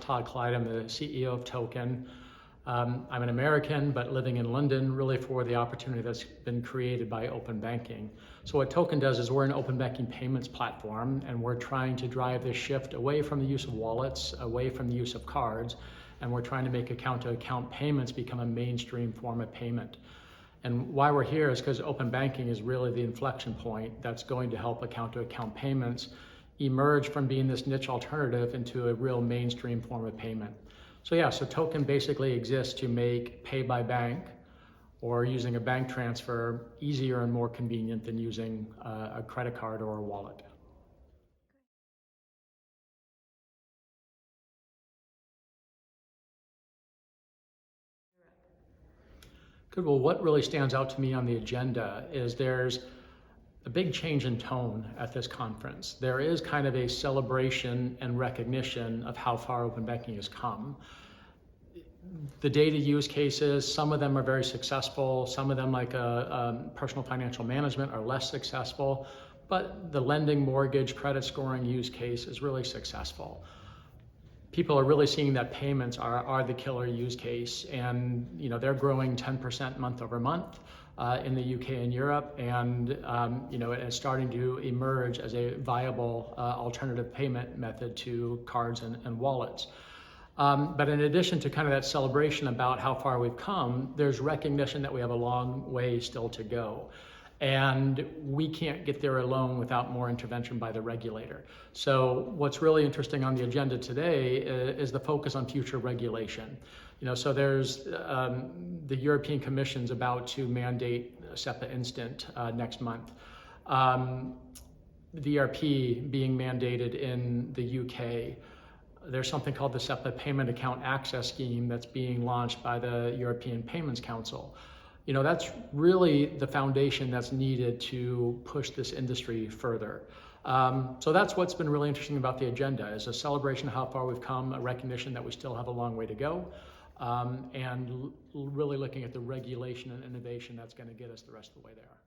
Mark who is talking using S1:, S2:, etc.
S1: Todd Clyde. I'm the CEO of Token. I'm an American, but living in London, really for the opportunity that's been created by open banking. So what Token does is we're an open banking payments platform, and we're trying to drive this shift away from the use of wallets, away from the use of cards, and we're trying to make account-to-account payments become a mainstream form of payment. And why we're here is because open banking is really the inflection point that's going to help account-to-account payments emerge from being this niche alternative into a real mainstream form of payment. So Token basically exists to make pay by bank or using a bank transfer easier and more convenient than using a credit card or a wallet. Good. Well, what really stands out to me on the agenda is there's a big change in tone at this conference. There is kind of a celebration and recognition of how far open banking has come. The data use cases, some of them are very successful, some of them like personal financial management are less successful, but the lending, mortgage, credit scoring use case is really successful. People are really seeing that payments are the killer use case, and they're growing 10% month over month in the UK and Europe, and it's starting to emerge as a viable alternative payment method to cards and wallets. But in addition to kind of that celebration about how far we've come, there's recognition that we have a long way still to go. And we can't get there alone without more intervention by the regulator. So what's really interesting on the agenda today is the focus on future regulation. So there's the European Commission's about to mandate SEPA Instant next month. VRP being mandated in the UK. There's something called the SEPA Payment Account Access Scheme that's being launched by the European Payments Council. That's really the foundation that's needed to push this industry further. So that's what's been really interesting about the agenda, is a celebration of how far we've come, a recognition that we still have a long way to go, and really looking at the regulation and innovation that's going to get us the rest of the way there.